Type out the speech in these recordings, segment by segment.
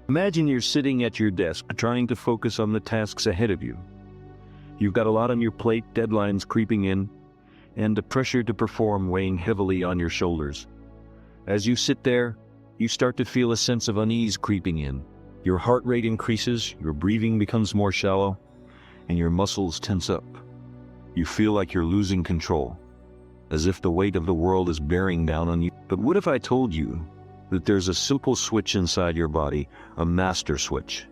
Imagine you're sitting at your desk trying to focus on the tasks ahead of you. You've got a lot on your plate, deadlines creeping in, and the pressure to perform weighing heavily on your shoulders. As you sit there, you start to feel a sense of unease creeping in. Your heart rate increases, your breathing becomes more shallow, and your muscles tense up. You feel like you're losing control, as if the weight of the world is bearing down on you. But what if I told you that there's a simple switch inside your body, a master switch,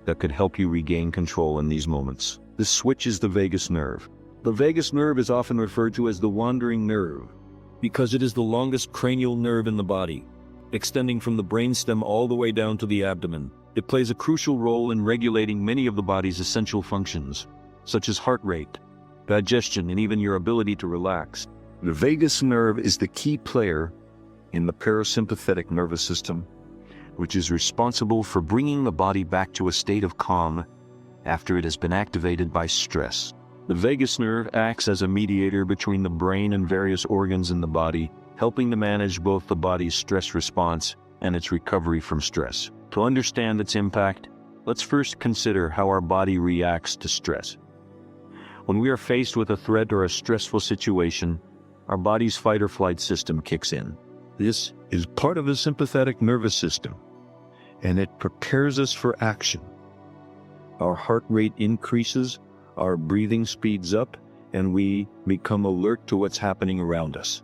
that could help you regain control in these moments? This switch is the vagus nerve. The vagus nerve is often referred to as the wandering nerve because it is the longest cranial nerve in the body, extending from the brainstem all the way down to the abdomen. It plays a crucial role in regulating many of the body's essential functions, such as heart rate, digestion, and even your ability to relax. The vagus nerve is the key player in the parasympathetic nervous system, which is responsible for bringing the body back to a state of calm after it has been activated by stress. The vagus nerve acts as a mediator between the brain and various organs in the body, helping to manage both the body's stress response and its recovery from stress. To understand its impact, let's first consider how our body reacts to stress. When we are faced with a threat or a stressful situation, our body's fight or flight system kicks in. This is part of the sympathetic nervous system, and it prepares us for action. Our heart rate increases, our breathing speeds up, and we become alert to what's happening around us.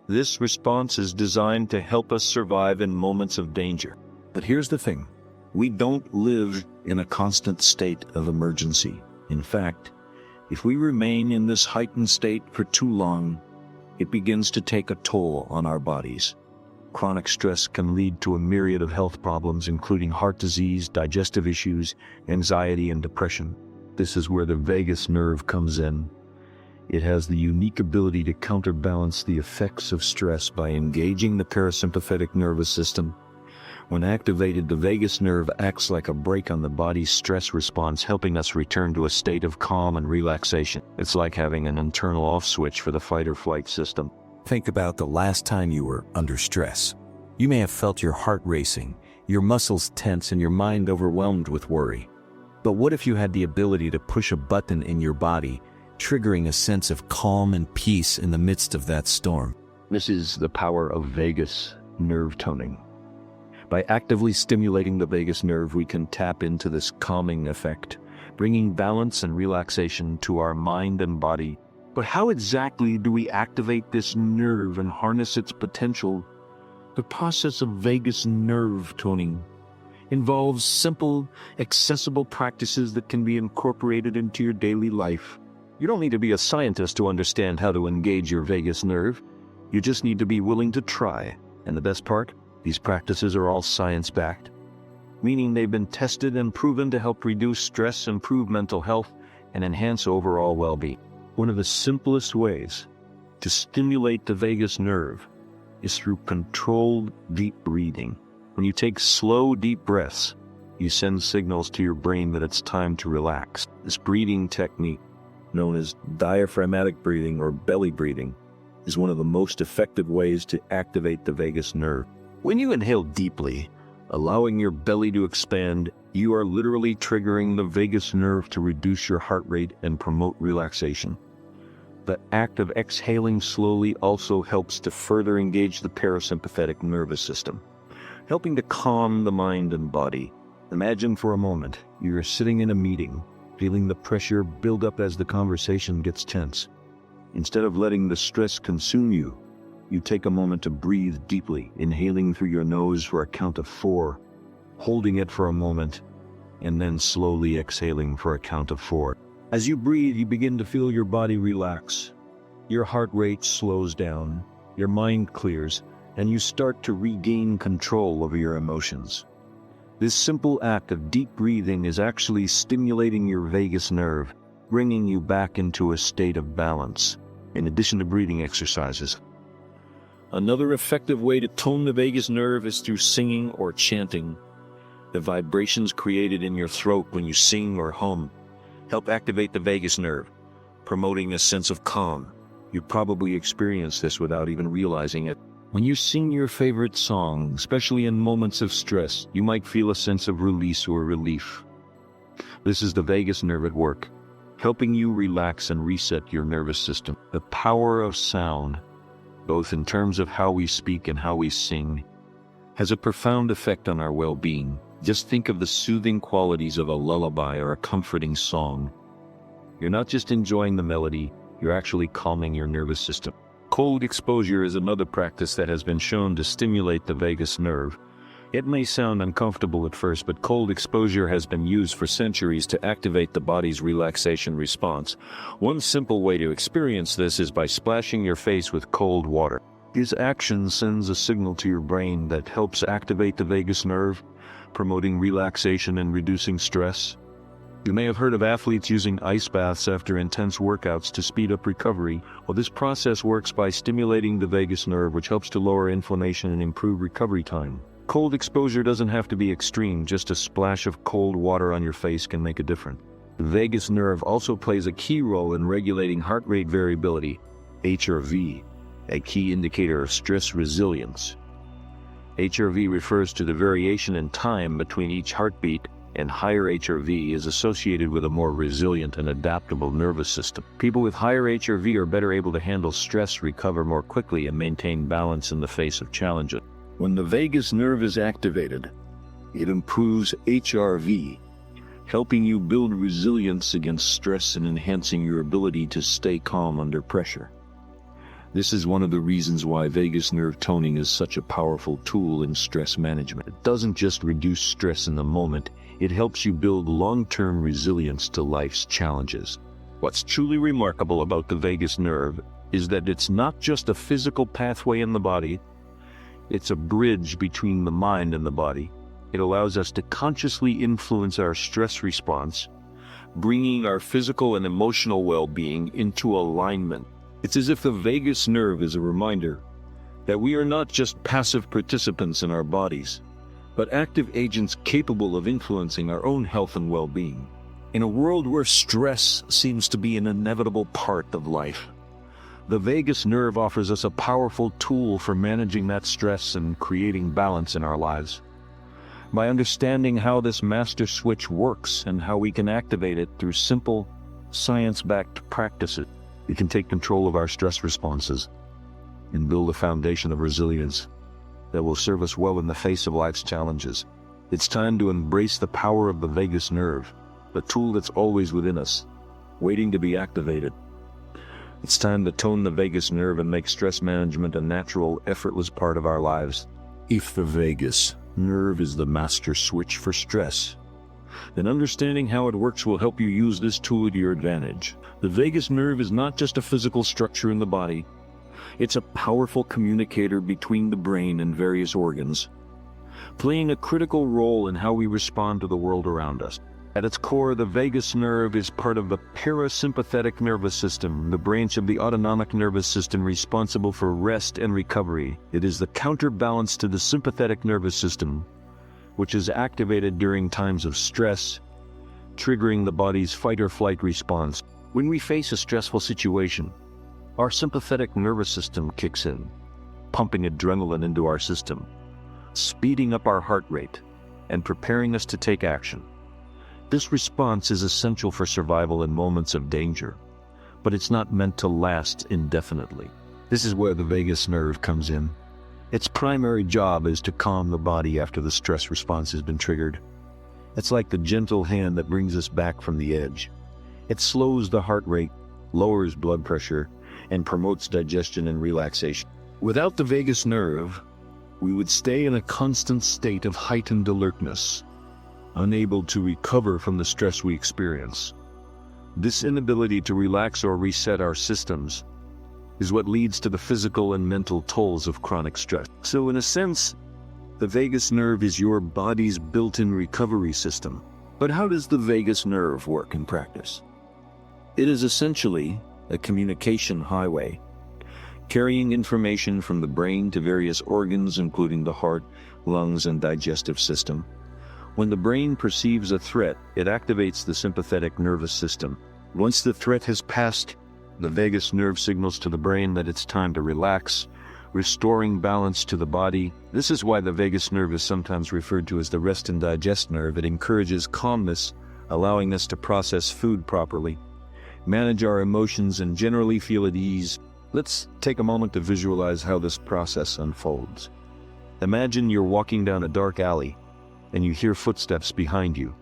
This response is designed to help us survive in moments of danger. But here's the thing, we don't live in a constant state of emergency. In fact, if we remain in this heightened state for too long, it begins to take a toll on our bodies. Chronic stress can lead to a myriad of health problems, including heart disease, digestive issues, anxiety, and depression. This is where the vagus nerve comes in. It has the unique ability to counterbalance the effects of stress by engaging the parasympathetic nervous system. When activated, the vagus nerve acts like a brake on the body's stress response, helping us return to a state of calm and relaxation. It's like having an internal off switch for the fight or flight system. Think about the last time you were under stress. You may have felt your heart racing, your muscles tense, and your mind overwhelmed with worry. But what if you had the ability to push a button in your body, triggering a sense of calm and peace in the midst of that storm? This is the power of vagus nerve toning. By actively stimulating the vagus nerve, we can tap into this calming effect, bringing balance and relaxation to our mind and body. But how exactly do we activate this nerve and harness its potential? The process of vagus nerve toning involves simple, accessible practices that can be incorporated into your daily life. You don't need to be a scientist to understand how to engage your vagus nerve. You just need to be willing to try. And the best part? These practices are all science-backed, meaning they've been tested and proven to help reduce stress, improve mental health, and enhance overall well-being. One of the simplest ways to stimulate the vagus nerve is through controlled deep breathing. When you take slow, deep breaths, you send signals to your brain that it's time to relax. This breathing technique, known as diaphragmatic breathing or belly breathing, is one of the most effective ways to activate the vagus nerve. When you inhale deeply, allowing your belly to expand, you are literally triggering the vagus nerve to reduce your heart rate and promote relaxation. The act of exhaling slowly also helps to further engage the parasympathetic nervous system, helping to calm the mind and body. Imagine for a moment you're sitting in a meeting, feeling the pressure build up as the conversation gets tense. Instead of letting the stress consume you, you take a moment to breathe deeply, inhaling through your nose for a count of 4, holding it for a moment, and then slowly exhaling for a count of 4. As you breathe, you begin to feel your body relax. Your heart rate slows down, your mind clears, and you start to regain control over your emotions. This simple act of deep breathing is actually stimulating your vagus nerve, bringing you back into a state of balance, in addition to breathing exercises. Another effective way to tone the vagus nerve is through singing or chanting. The vibrations created in your throat when you sing or hum help activate the vagus nerve, promoting a sense of calm. You probably experience this without even realizing it. When you sing your favorite song, especially in moments of stress, you might feel a sense of release or relief. This is the vagus nerve at work, helping you relax and reset your nervous system. The power of sound, both in terms of how we speak and how we sing, has a profound effect on our well-being. Just think of the soothing qualities of a lullaby or a comforting song. You're not just enjoying the melody, you're actually calming your nervous system. Cold exposure is another practice that has been shown to stimulate the vagus nerve. It may sound uncomfortable at first, but cold exposure has been used for centuries to activate the body's relaxation response. One simple way to experience this is by splashing your face with cold water. This action sends a signal to your brain that helps activate the vagus nerve, promoting relaxation and reducing stress. You may have heard of athletes using ice baths after intense workouts to speed up recovery. Well, this process works by stimulating the vagus nerve, which helps to lower inflammation and improve recovery time. Cold exposure doesn't have to be extreme, just a splash of cold water on your face can make a difference. The vagus nerve also plays a key role in regulating heart rate variability, HRV, a key indicator of stress resilience. HRV refers to the variation in time between each heartbeat, and higher HRV is associated with a more resilient and adaptable nervous system. People with higher HRV are better able to handle stress, recover more quickly, and maintain balance in the face of challenges. When the vagus nerve is activated, it improves HRV, helping you build resilience against stress and enhancing your ability to stay calm under pressure. This is one of the reasons why vagus nerve toning is such a powerful tool in stress management. It doesn't just reduce stress in the moment, it helps you build long-term resilience to life's challenges. What's truly remarkable about the vagus nerve is that it's not just a physical pathway in the body, it's a bridge between the mind and the body. It allows us to consciously influence our stress response, bringing our physical and emotional well-being into alignment. It's as if the vagus nerve is a reminder that we are not just passive participants in our bodies, but active agents capable of influencing our own health and well-being. In a world where stress seems to be an inevitable part of life, the vagus nerve offers us a powerful tool for managing that stress and creating balance in our lives. By understanding how this master switch works and how we can activate it through simple, science-backed practices, we can take control of our stress responses and build a foundation of resilience that will serve us well in the face of life's challenges. It's time to embrace the power of the vagus nerve, the tool that's always within us, waiting to be activated. It's time to tone the vagus nerve and make stress management a natural, effortless part of our lives. If the vagus nerve is the master switch for stress, then understanding how it works will help you use this tool to your advantage. The vagus nerve is not just a physical structure in the body. It's a powerful communicator between the brain and various organs, playing a critical role in how we respond to the world around us. At its core, the vagus nerve is part of the parasympathetic nervous system, the branch of the autonomic nervous system responsible for rest and recovery. It is the counterbalance to the sympathetic nervous system, which is activated during times of stress, triggering the body's fight-or-flight response. When we face a stressful situation, our sympathetic nervous system kicks in, pumping adrenaline into our system, speeding up our heart rate, and preparing us to take action. This response is essential for survival in moments of danger, but it's not meant to last indefinitely. This is where the vagus nerve comes in. Its primary job is to calm the body after the stress response has been triggered. It's like the gentle hand that brings us back from the edge. It slows the heart rate, lowers blood pressure, and promotes digestion and relaxation. Without the vagus nerve, we would stay in a constant state of heightened alertness, unable to recover from the stress we experience. This inability to relax or reset our systems is what leads to the physical and mental tolls of chronic stress. So in a sense, the vagus nerve is your body's built-in recovery system. But how does the vagus nerve work in practice? It is essentially a communication highway, carrying information from the brain to various organs, including the heart, lungs, and digestive system. When the brain perceives a threat, it activates the sympathetic nervous system. Once the threat has passed, the vagus nerve signals to the brain that it's time to relax, restoring balance to the body. This is why the vagus nerve is sometimes referred to as the rest and digest nerve. It encourages calmness, allowing us to process food properly, manage our emotions, and generally feel at ease. Let's take a moment to visualize how this process unfolds. Imagine you're walking down a dark alley and you hear footsteps behind you.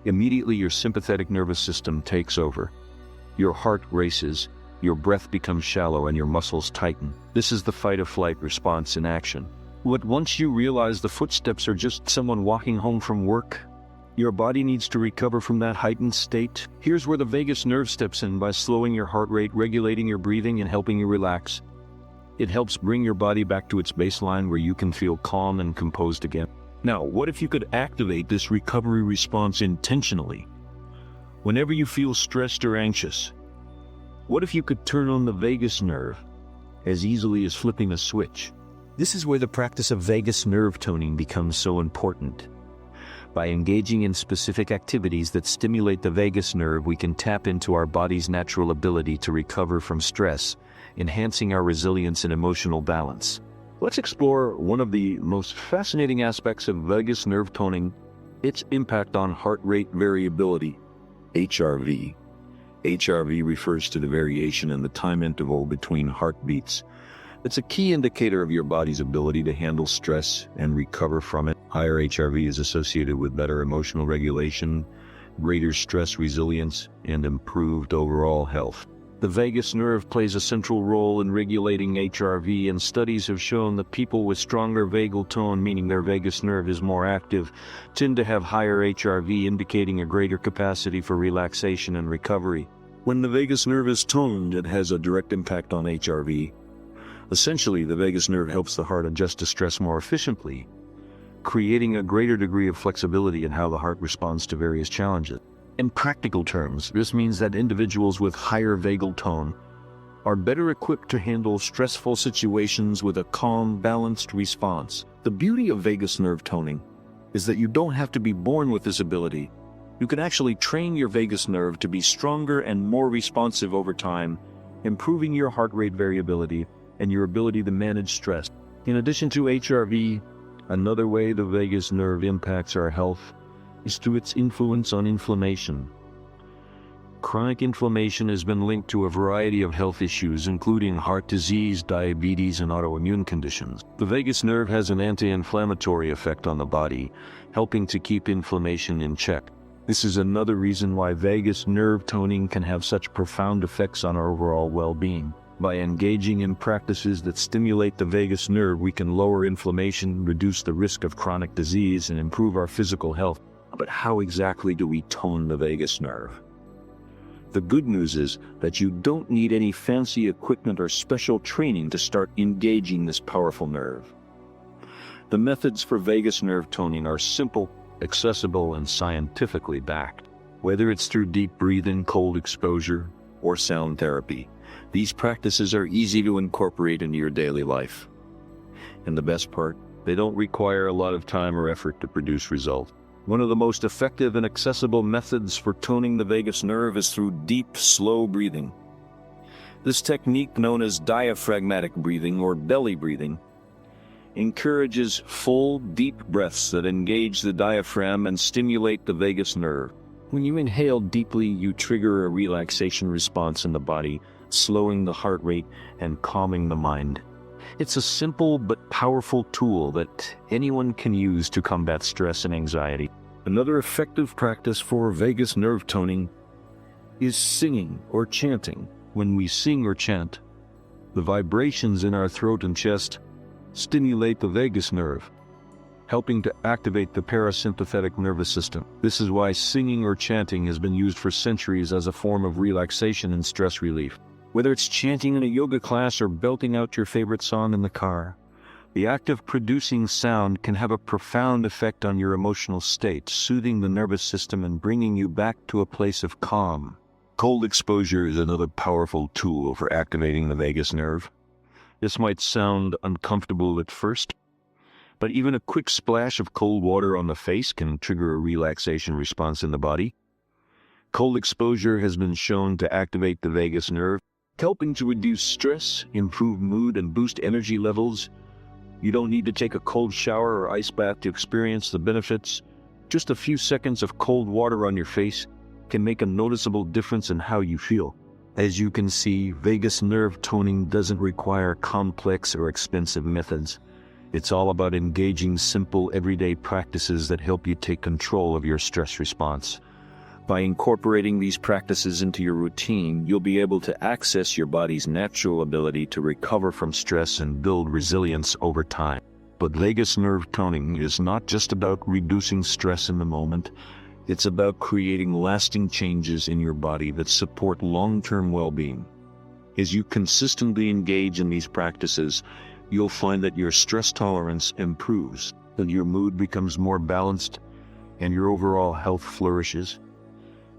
Immediately, your sympathetic nervous system takes over. Your heart races, your breath becomes shallow, and your muscles tighten. This is the fight-or-flight response in action. But once you realize the footsteps are just someone walking home from work, your body needs to recover from that heightened state. Here's where the vagus nerve steps in by slowing your heart rate, regulating your breathing, and helping you relax. It helps bring your body back to its baseline where you can feel calm and composed again. Now, what if you could activate this recovery response intentionally? Whenever you feel stressed or anxious, what if you could turn on the vagus nerve as easily as flipping a switch? This is where the practice of vagus nerve toning becomes so important. By engaging in specific activities that stimulate the vagus nerve, we can tap into our body's natural ability to recover from stress, enhancing our resilience and emotional balance. Let's explore one of the most fascinating aspects of vagus nerve toning, its impact on heart rate variability, HRV. HRV refers to the variation in the time interval between heartbeats. It's a key indicator of your body's ability to handle stress and recover from it. Higher HRV is associated with better emotional regulation, greater stress resilience, and improved overall health. The vagus nerve plays a central role in regulating HRV, and studies have shown that people with stronger vagal tone, meaning their vagus nerve is more active, tend to have higher HRV, indicating a greater capacity for relaxation and recovery. When the vagus nerve is toned, it has a direct impact on HRV. Essentially, the vagus nerve helps the heart adjust to stress more efficiently, creating a greater degree of flexibility in how the heart responds to various challenges. In practical terms, this means that individuals with higher vagal tone are better equipped to handle stressful situations with a calm, balanced response. The beauty of vagus nerve toning is that you don't have to be born with this ability. You can actually train your vagus nerve to be stronger and more responsive over time, improving your heart rate variability and your ability to manage stress. In addition to HRV, another way the vagus nerve impacts our health is through its influence on inflammation. Chronic inflammation has been linked to a variety of health issues, including heart disease, diabetes, and autoimmune conditions. The vagus nerve has an anti-inflammatory effect on the body, helping to keep inflammation in check. This is another reason why vagus nerve toning can have such profound effects on our overall well-being. By engaging in practices that stimulate the vagus nerve, we can lower inflammation, reduce the risk of chronic disease, and improve our physical health. But how exactly do we tone the vagus nerve? The good news is that you don't need any fancy equipment or special training to start engaging this powerful nerve. The methods for vagus nerve toning are simple, accessible, and scientifically backed. Whether it's through deep breathing, cold exposure, or sound therapy, these practices are easy to incorporate into your daily life. And the best part, they don't require a lot of time or effort to produce results. One of the most effective and accessible methods for toning the vagus nerve is through deep, slow breathing. This technique, known as diaphragmatic breathing or belly breathing, encourages full, deep breaths that engage the diaphragm and stimulate the vagus nerve. When you inhale deeply, you trigger a relaxation response in the body, slowing the heart rate and calming the mind. It's a simple but powerful tool that anyone can use to combat stress and anxiety. Another effective practice for vagus nerve toning is singing or chanting. When we sing or chant, the vibrations in our throat and chest stimulate the vagus nerve, helping to activate the parasympathetic nervous system. This is why singing or chanting has been used for centuries as a form of relaxation and stress relief. Whether it's chanting in a yoga class or belting out your favorite song in the car, the act of producing sound can have a profound effect on your emotional state, soothing the nervous system and bringing you back to a place of calm. Cold exposure is another powerful tool for activating the vagus nerve. This might sound uncomfortable at first, but even a quick splash of cold water on the face can trigger a relaxation response in the body. Cold exposure has been shown to activate the vagus nerve, helping to reduce stress, improve mood, and boost energy levels. You don't need to take a cold shower or ice bath to experience the benefits. Just a few seconds of cold water on your face can make a noticeable difference in how you feel. As you can see, vagus nerve toning doesn't require complex or expensive methods. It's all about engaging simple, everyday practices that help you take control of your stress response. By incorporating these practices into your routine, you'll be able to access your body's natural ability to recover from stress and build resilience over time. But vagus nerve toning is not just about reducing stress in the moment. It's about creating lasting changes in your body that support long-term well-being. As you consistently engage in these practices, you'll find that your stress tolerance improves, that your mood becomes more balanced, and your overall health flourishes.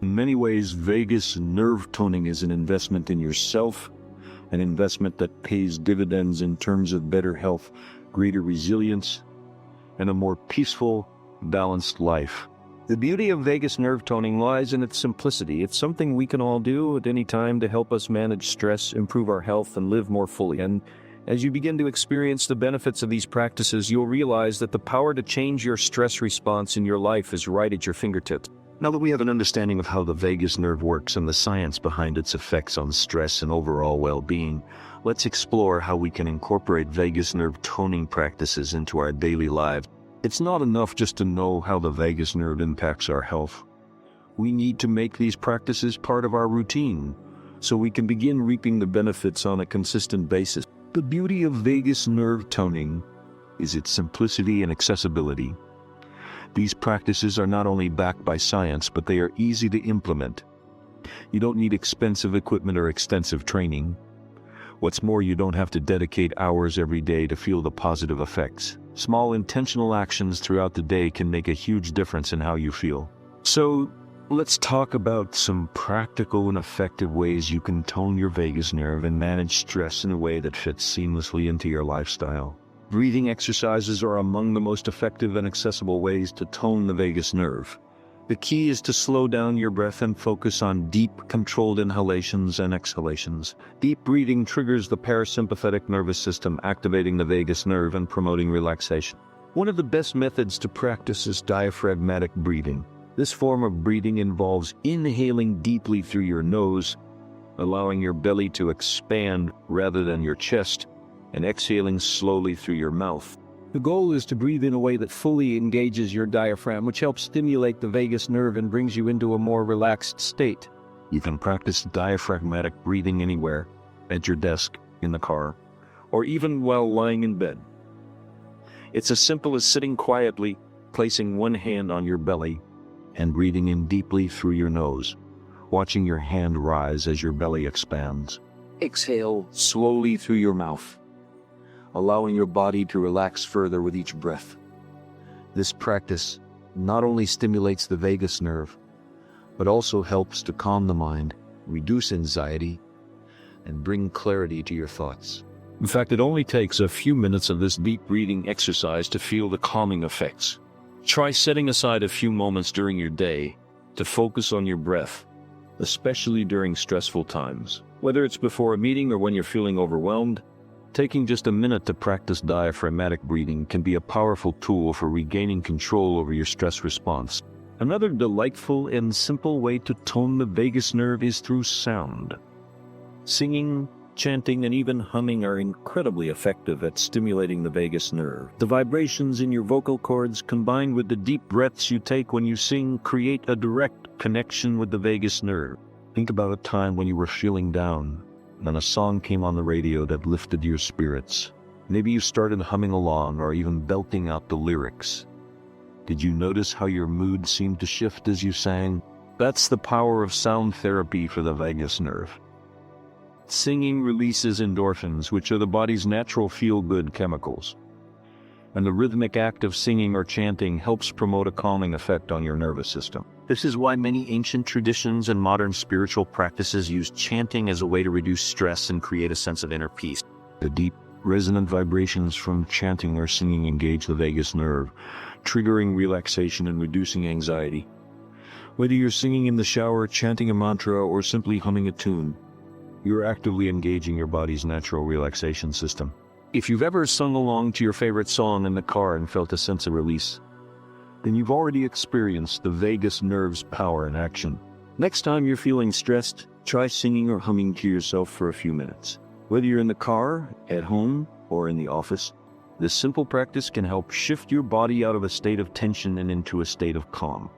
In many ways, vagus nerve toning is an investment in yourself, an investment that pays dividends in terms of better health, greater resilience, and a more peaceful, balanced life. The beauty of vagus nerve toning lies in its simplicity. It's something we can all do at any time to help us manage stress, improve our health, and live more fully. And as you begin to experience the benefits of these practices, you'll realize that the power to change your stress response in your life is right at your fingertips. Now that we have an understanding of how the vagus nerve works and the science behind its effects on stress and overall well-being, let's explore how we can incorporate vagus nerve toning practices into our daily lives. It's not enough just to know how the vagus nerve impacts our health. We need to make these practices part of our routine so we can begin reaping the benefits on a consistent basis. The beauty of vagus nerve toning is its simplicity and accessibility. These practices are not only backed by science, but they are easy to implement. You don't need expensive equipment or extensive training. What's more, you don't have to dedicate hours every day to feel the positive effects. Small intentional actions throughout the day can make a huge difference in how you feel. So, let's talk about some practical and effective ways you can tone your vagus nerve and manage stress in a way that fits seamlessly into your lifestyle. Breathing exercises are among the most effective and accessible ways to tone the vagus nerve. The key is to slow down your breath and focus on deep, controlled inhalations and exhalations. Deep breathing triggers the parasympathetic nervous system, activating the vagus nerve and promoting relaxation. One of the best methods to practice is diaphragmatic breathing. This form of breathing involves inhaling deeply through your nose, allowing your belly to expand rather than your chest, and exhaling slowly through your mouth. The goal is to breathe in a way that fully engages your diaphragm, which helps stimulate the vagus nerve and brings you into a more relaxed state. You can practice diaphragmatic breathing anywhere, at your desk, in the car, or even while lying in bed. It's as simple as sitting quietly, placing one hand on your belly, and breathing in deeply through your nose, watching your hand rise as your belly expands. Exhale slowly through your mouth, allowing your body to relax further with each breath. This practice not only stimulates the vagus nerve, but also helps to calm the mind, reduce anxiety, and bring clarity to your thoughts. In fact, it only takes a few minutes of this deep breathing exercise to feel the calming effects. Try setting aside a few moments during your day to focus on your breath, especially during stressful times. Whether it's before a meeting or when you're feeling overwhelmed, taking just a minute to practice diaphragmatic breathing can be a powerful tool for regaining control over your stress response. Another delightful and simple way to tone the vagus nerve is through sound. Singing, chanting, and even humming are incredibly effective at stimulating the vagus nerve. The vibrations in your vocal cords, combined with the deep breaths you take when you sing, create a direct connection with the vagus nerve. Think about a time when you were feeling down, and a song came on the radio that lifted your spirits. Maybe you started humming along or even belting out the lyrics. Did you notice how your mood seemed to shift as you sang? That's the power of sound therapy for the vagus nerve. Singing releases endorphins, which are the body's natural feel-good chemicals. And the rhythmic act of singing or chanting helps promote a calming effect on your nervous system. This is why many ancient traditions and modern spiritual practices use chanting as a way to reduce stress and create a sense of inner peace. The deep, resonant vibrations from chanting or singing engage the vagus nerve, triggering relaxation and reducing anxiety. Whether you're singing in the shower, chanting a mantra, or simply humming a tune, you're actively engaging your body's natural relaxation system. If you've ever sung along to your favorite song in the car and felt a sense of release, then you've already experienced the vagus nerve's power in action. Next time you're feeling stressed, try singing or humming to yourself for a few minutes. Whether you're in the car, at home, or in the office, this simple practice can help shift your body out of a state of tension and into a state of calm.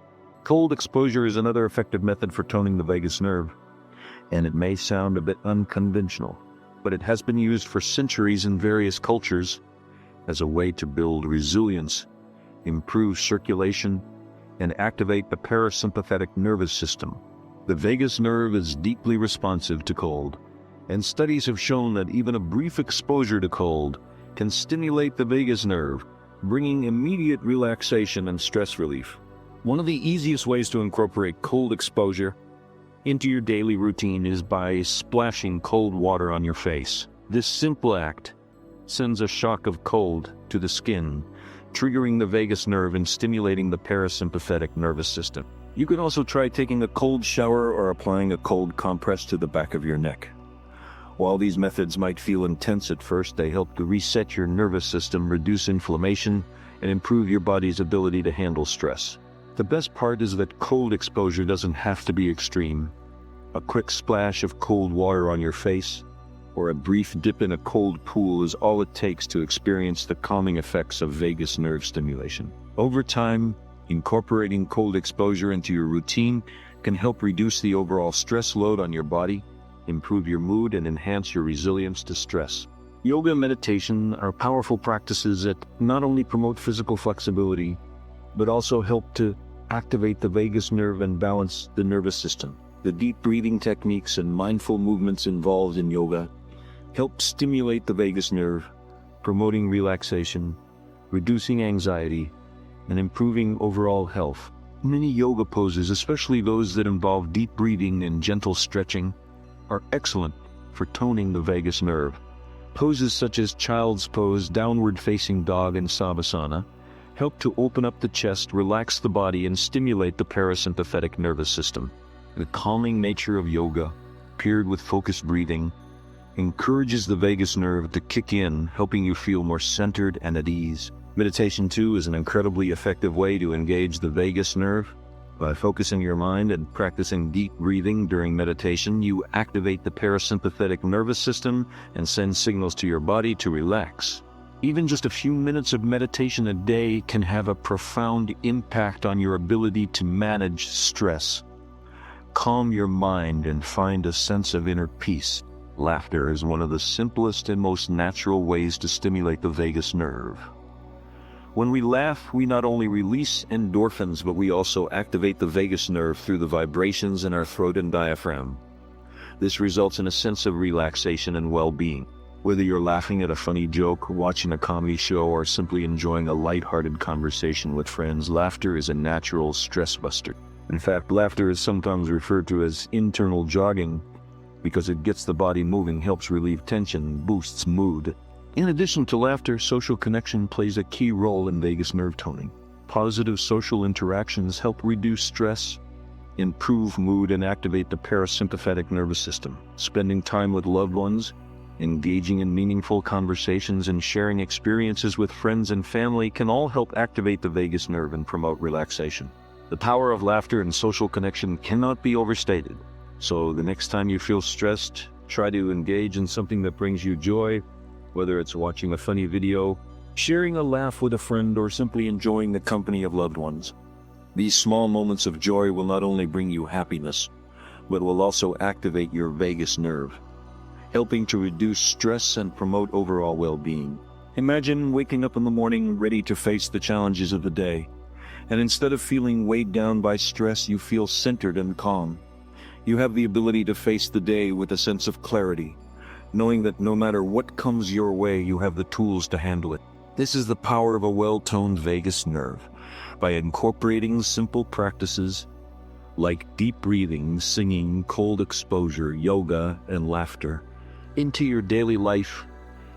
Cold exposure is another effective method for toning the vagus nerve, and it may sound a bit unconventional, but it has been used for centuries in various cultures as a way to build resilience, improve circulation, and activate the parasympathetic nervous system. The vagus nerve is deeply responsive to cold, and studies have shown that even a brief exposure to cold can stimulate the vagus nerve, bringing immediate relaxation and stress relief. One of the easiest ways to incorporate cold exposure into your daily routine is by splashing cold water on your face. This simple act sends a shock of cold to the skin, triggering the vagus nerve and stimulating the parasympathetic nervous system. You can also try taking a cold shower or applying a cold compress to the back of your neck. While these methods might feel intense at first, they help to reset your nervous system, reduce inflammation, and improve your body's ability to handle stress. The best part is that cold exposure doesn't have to be extreme. A quick splash of cold water on your face or a brief dip in a cold pool is all it takes to experience the calming effects of vagus nerve stimulation. Over time, incorporating cold exposure into your routine can help reduce the overall stress load on your body, improve your mood, and enhance your resilience to stress. Yoga and meditation are powerful practices that not only promote physical flexibility, but also help to activate the vagus nerve and balance the nervous system. The deep breathing techniques and mindful movements involved in yoga help stimulate the vagus nerve, promoting relaxation, reducing anxiety, and improving overall health. Many yoga poses, especially those that involve deep breathing and gentle stretching, are excellent for toning the vagus nerve. Poses such as child's pose, downward facing dog, and savasana help to open up the chest, relax the body, and stimulate the parasympathetic nervous system. The calming nature of yoga, paired with focused breathing, encourages the vagus nerve to kick in, helping you feel more centered and at ease. Meditation, too, is an incredibly effective way to engage the vagus nerve. By focusing your mind and practicing deep breathing during meditation, you activate the parasympathetic nervous system and send signals to your body to relax. Even just a few minutes of meditation a day can have a profound impact on your ability to manage stress, calm your mind, and find a sense of inner peace. Laughter is one of the simplest and most natural ways to stimulate the vagus nerve. When we laugh, we not only release endorphins, but we also activate the vagus nerve through the vibrations in our throat and diaphragm. This results in a sense of relaxation and well-being. Whether you're laughing at a funny joke, watching a comedy show, or simply enjoying a light-hearted conversation with friends, laughter is a natural stress buster. In fact, laughter is sometimes referred to as internal jogging because it gets the body moving, helps relieve tension, boosts mood. In addition to laughter, social connection plays a key role in vagus nerve toning. Positive social interactions help reduce stress, improve mood, and activate the parasympathetic nervous system. Spending time with loved ones, engaging in meaningful conversations, and sharing experiences with friends and family can all help activate the vagus nerve and promote relaxation. The power of laughter and social connection cannot be overstated. So the next time you feel stressed, try to engage in something that brings you joy, whether it's watching a funny video, sharing a laugh with a friend, or simply enjoying the company of loved ones. These small moments of joy will not only bring you happiness, but will also activate your vagus nerve, helping to reduce stress and promote overall well-being. Imagine waking up in the morning ready to face the challenges of the day, and instead of feeling weighed down by stress, you feel centered and calm. You have the ability to face the day with a sense of clarity, knowing that no matter what comes your way, you have the tools to handle it. This is the power of a well-toned vagus nerve. By incorporating simple practices like deep breathing, singing, cold exposure, yoga, and laughter into your daily life,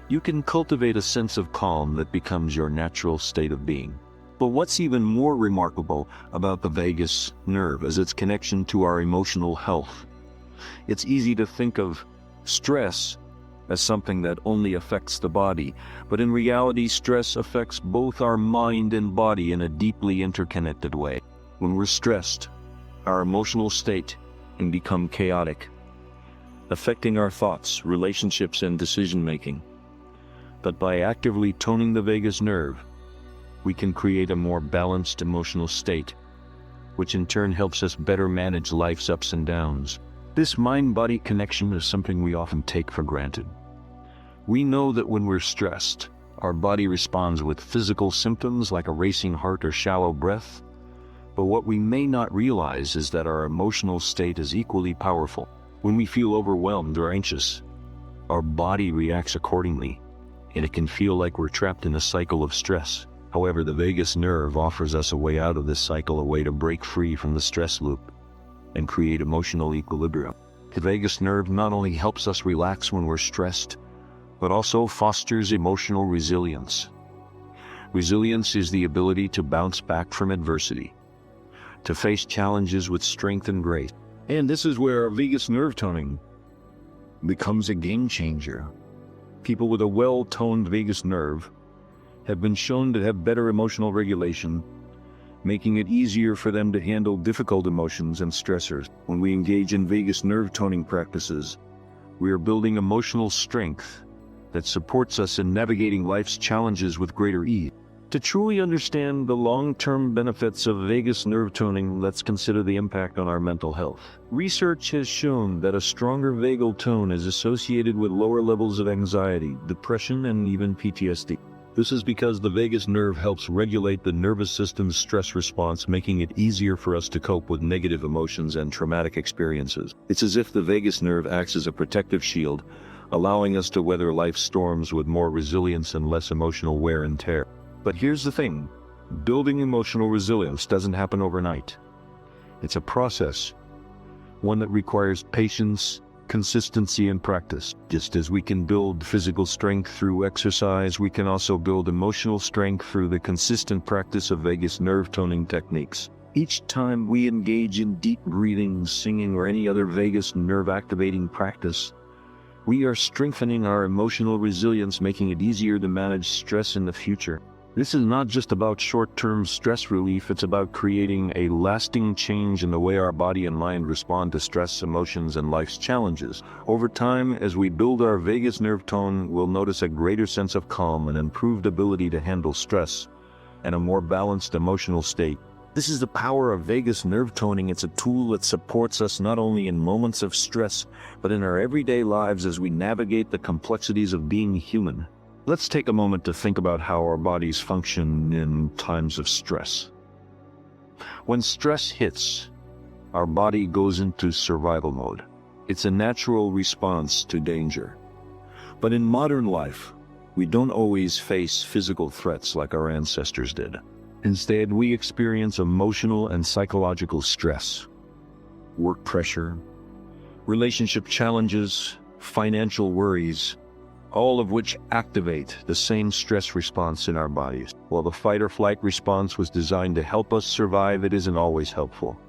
you can cultivate a sense of calm that becomes your natural state of being. But what's even more remarkable about the vagus nerve is its connection to our emotional health. It's easy to think of stress as something that only affects the body, but in reality, stress affects both our mind and body in a deeply interconnected way. When we're stressed, our emotional state can become chaotic, affecting our thoughts, relationships, and decision-making. But by actively toning the vagus nerve, we can create a more balanced emotional state, which in turn helps us better manage life's ups and downs. This mind-body connection is something we often take for granted. We know that when we're stressed, our body responds with physical symptoms like a racing heart or shallow breath. But what we may not realize is that our emotional state is equally powerful. When we feel overwhelmed or anxious, our body reacts accordingly, and it can feel like we're trapped in a cycle of stress. However, the vagus nerve offers us a way out of this cycle, a way to break free from the stress loop and create emotional equilibrium. The vagus nerve not only helps us relax when we're stressed, but also fosters emotional resilience. Resilience is the ability to bounce back from adversity, to face challenges with strength and grace. And this is where vagus nerve toning becomes a game changer. People with a well-toned vagus nerve have been shown to have better emotional regulation, making it easier for them to handle difficult emotions and stressors. When we engage in vagus nerve toning practices, we are building emotional strength that supports us in navigating life's challenges with greater ease. To truly understand the long-term benefits of vagus nerve toning, let's consider the impact on our mental health. Research has shown that a stronger vagal tone is associated with lower levels of anxiety, depression, and even PTSD. This is because the vagus nerve helps regulate the nervous system's stress response, making it easier for us to cope with negative emotions and traumatic experiences. It's as if the vagus nerve acts as a protective shield, allowing us to weather life's storms with more resilience and less emotional wear and tear. But here's the thing, building emotional resilience doesn't happen overnight. It's a process, one that requires patience, consistency, and practice. Just as we can build physical strength through exercise, we can also build emotional strength through the consistent practice of vagus nerve toning techniques. Each time we engage in deep breathing, singing, or any other vagus nerve activating practice, we are strengthening our emotional resilience, making it easier to manage stress in the future. This is not just about short-term stress relief, it's about creating a lasting change in the way our body and mind respond to stress, emotions, and life's challenges. Over time, as we build our vagus nerve tone, we'll notice a greater sense of calm, an improved ability to handle stress, and a more balanced emotional state. This is the power of vagus nerve toning. It's a tool that supports us not only in moments of stress, but in our everyday lives as we navigate the complexities of being human. Let's take a moment to think about how our bodies function in times of stress. When stress hits, our body goes into survival mode. It's a natural response to danger. But in modern life, we don't always face physical threats like our ancestors did. Instead, we experience emotional and psychological stress, work pressure, relationship challenges, financial worries, all of which activate the same stress response in our bodies. While the fight or flight response was designed to help us survive, it isn't always helpful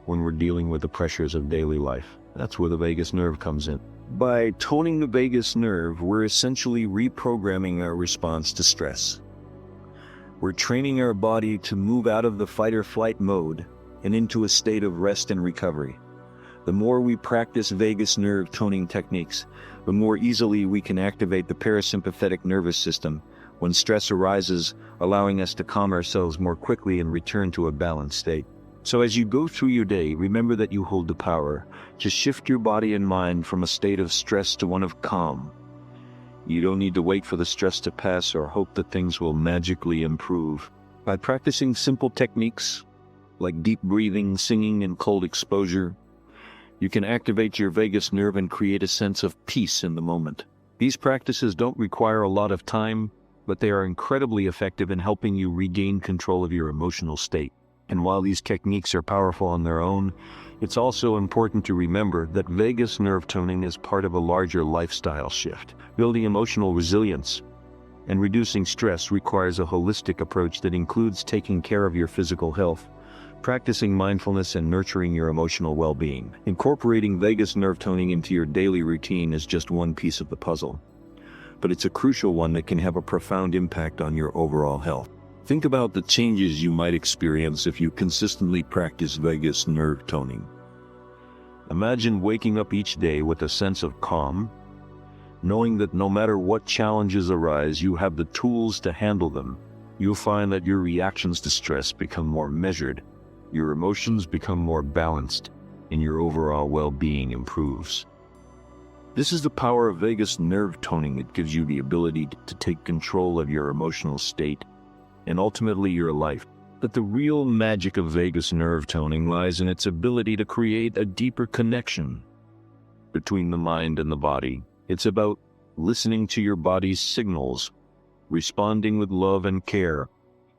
when we're dealing with the pressures of daily life. That's where the vagus nerve comes in. By toning the vagus nerve, we're essentially reprogramming our response to stress. We're training our body to move out of the fight or flight mode and into a state of rest and recovery. The more we practice vagus nerve toning techniques, the more easily we can activate the parasympathetic nervous system when stress arises, allowing us to calm ourselves more quickly and return to a balanced state. So as you go through your day, remember that you hold the power to shift your body and mind from a state of stress to one of calm. You don't need to wait for the stress to pass or hope that things will magically improve. By practicing simple techniques like deep breathing, singing, and cold exposure, you can activate your vagus nerve and create a sense of peace in the moment. These practices don't require a lot of time, but they are incredibly effective in helping you regain control of your emotional state. And while these techniques are powerful on their own, it's also important to remember that vagus nerve toning is part of a larger lifestyle shift. Building emotional resilience and reducing stress requires a holistic approach that includes taking care of your physical health, practicing mindfulness and nurturing your emotional well-being. Incorporating vagus nerve toning into your daily routine is just one piece of the puzzle, but it's a crucial one that can have a profound impact on your overall health. Think about the changes you might experience if you consistently practice vagus nerve toning. Imagine waking up each day with a sense of calm, knowing that no matter what challenges arise, you have the tools to handle them. You'll find that your reactions to stress become more measured, your emotions become more balanced, and your overall well-being improves. This is the power of vagus nerve toning that gives you the ability to take control of your emotional state and ultimately your life. But the real magic of vagus nerve toning lies in its ability to create a deeper connection between the mind and the body. It's about listening to your body's signals, responding with love and care,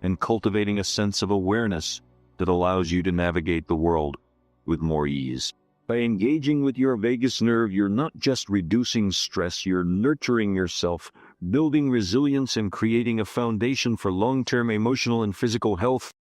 and cultivating a sense of awareness that allows you to navigate the world with more ease. By engaging with your vagus nerve, you're not just reducing stress, you're nurturing yourself, building resilience, and creating a foundation for long-term emotional and physical health.